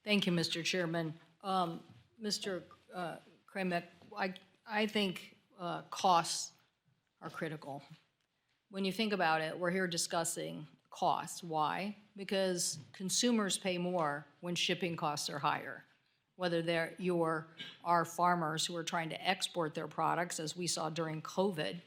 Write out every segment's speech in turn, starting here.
Thank you, Mr. Chairman. Mr. Kramek, I think costs are critical. When you think about it, we're here discussing costs. Why? Because consumers pay more when shipping costs are higher. Whether our farmers who are trying to export their products, as we saw during COVID,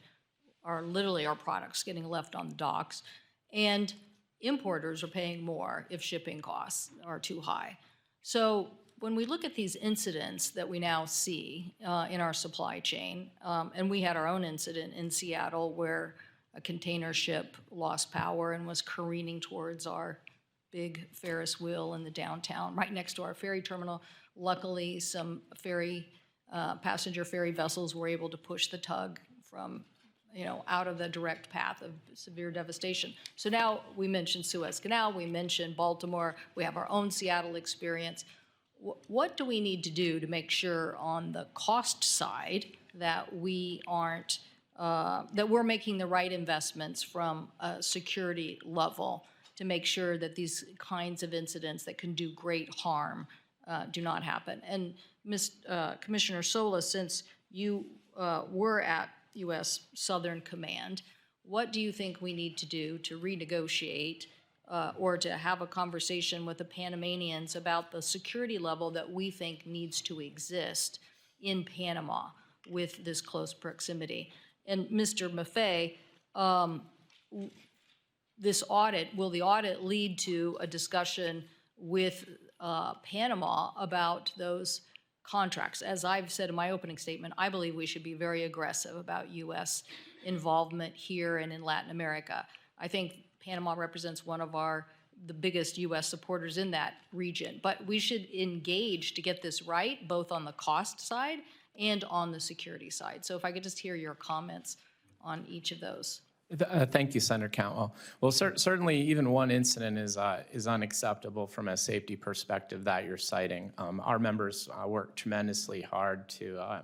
are literally our products getting left on the docks, and importers are paying more if shipping costs are too high. So when we look at these incidents that we now see in our supply chain, and we had our own incident in Seattle where a container ship lost power and was careening towards our big Ferris wheel in the downtown, right next to our ferry terminal. Luckily, some passenger ferry vessels were able to push the tug from, out of the direct path of severe devastation. So now we mentioned Suez Canal, we mentioned Baltimore, we have our own Seattle experience. What do we need to do to make sure on the cost side that we aren't, that we're making the right investments from a security level to make sure that these kinds of incidents that can do great harm do not happen? And Commissioner Sola, since you were at U.S. Southern Command, what do you think we need to do to renegotiate or to have a conversation with the Panamanians about the security level that we think needs to exist in Panama with this close proximity? And Mr. Maffei, this audit, will the audit lead to a discussion with Panama about those contracts? As I've said in my opening statement, I believe we should be very aggressive about U.S. involvement here and in Latin America. I think Panama represents one of the biggest U.S. supporters in that region, but we should engage to get this right, both on the cost side and on the security side. So if I could just hear your comments on each of those. Thank you, Senator Cantwell. Well, certainly even one incident is unacceptable from a safety perspective that you're citing. Our members work tremendously hard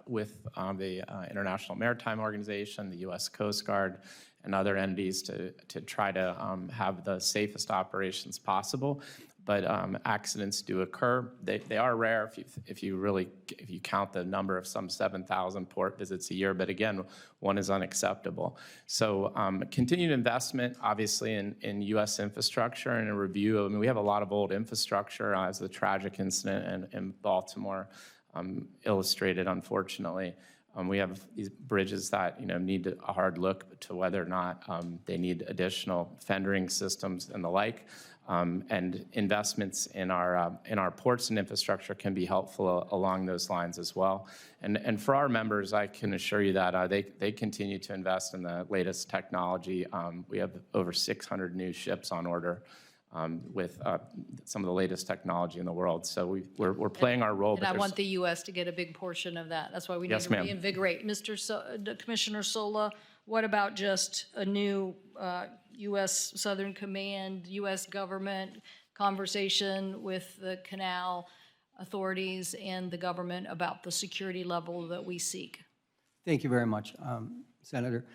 with the International Maritime Organization, the U.S. Coast Guard, and other entities to try to have the safest operations possible. But accidents do occur. They are rare if you count the number of some 7,000 port visits a year. But again, one is unacceptable. So continued investment, obviously, in U.S. infrastructure and a review. I mean, we have a lot of old infrastructure, as the tragic incident in Baltimore illustrated, unfortunately. We have these bridges that need a hard look to whether or not they need additional fendering systems and the like. And investments in our ports and infrastructure can be helpful along those lines as well. And for our members, I can assure you that they continue to invest in the latest technology. We have over 600 new ships on order with some of the latest technology in the world. So we're playing our role. And I want the U.S. to get a big portion of that. That's why we need to reinvigorate. Commissioner Sola, what about just a new U.S. Southern Command, U.S. government conversation with the Canal authorities and the government about the security level that we seek? Thank you very much, Senator.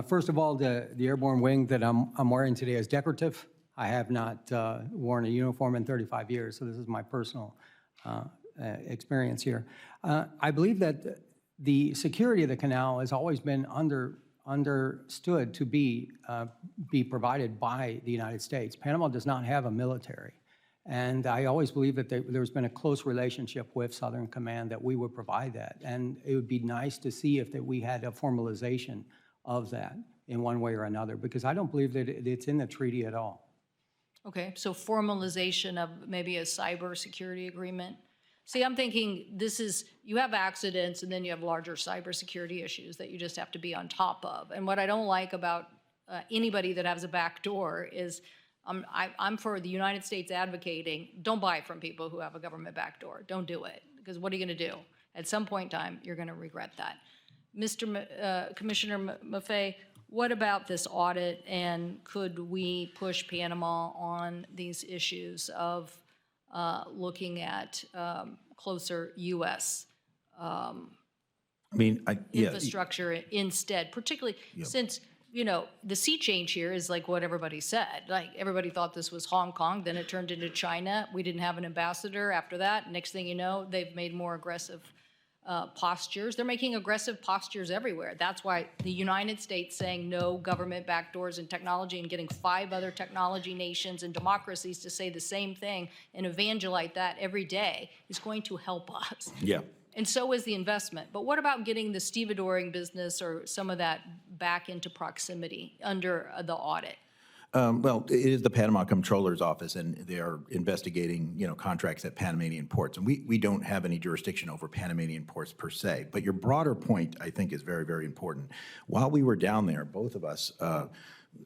First of all, the airborne wing that I'm wearing today is decorative. I have not worn a uniform in 35 years, so this is my personal experience here. I believe that the security of the canal has always been understood to be provided by the United States. Panama does not have a military, and I always believe that there's been a close relationship with Southern Command that we would provide that, and it would be nice to see if we had a formalization of that in one way or another, because I don't believe that it's in the treaty at all. Okay, so formalization of maybe a cybersecurity agreement. See, I'm thinking you have accidents and then you have larger cybersecurity issues that you just have to be on top of. And what I don't like about anybody that has a back door is I'm for the United States advocating, don't buy from people who have a government back door. Don't do it, because what are you going to do? At some point in time, you're going to regret that. Commissioner Maffei, what about this audit, and could we push Panama on these issues of looking at closer U.S. infrastructure instead, particularly since you know, the sea change here is like what everybody said. Like, everybody thought this was Hong Kong, then it turned into China. We didn't have an ambassador after that. Next thing you know, they've made more aggressive postures. They're making aggressive postures everywhere. That's why the United States saying no government backdoors in technology and getting 5 other technology nations and democracies to say the same thing and evangelize that every day is going to help us. Yeah. And so is the investment. But what about getting the stevedoring business or some of that back into proximity under the audit? Well, it is the Panama Comptroller's Office, and they are investigating, contracts at Panamanian ports. And we don't have any jurisdiction over Panamanian ports per se. But your broader point, I think, is very, very important. While we were down there, both of us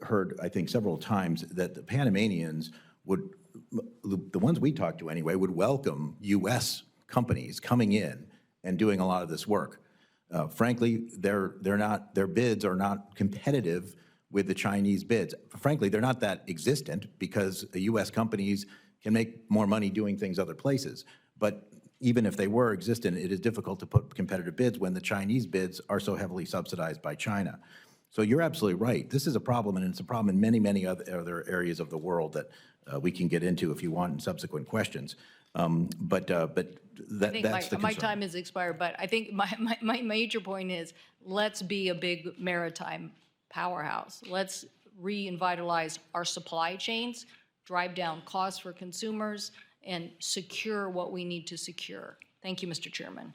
heard, I think, several times that the Panamanians would, the ones we talked to anyway, would welcome U.S. companies coming in and doing a lot of this work. Frankly, their bids are not competitive with the Chinese bids. Frankly, they're not that existent because the U.S. companies can make more money doing things other places. But even if they were existent, it is difficult to put competitive bids when the Chinese bids are so heavily subsidized by China. So you're absolutely right. This is a problem, and it's a problem in many, many other areas of the world that we can get into if you want in subsequent questions. But that's the concern. My time has expired, but I think my major point is, let's be a big maritime powerhouse. Let's revitalize our supply chains, drive down costs for consumers, and secure what we need to secure. Thank you, Mr. Chairman.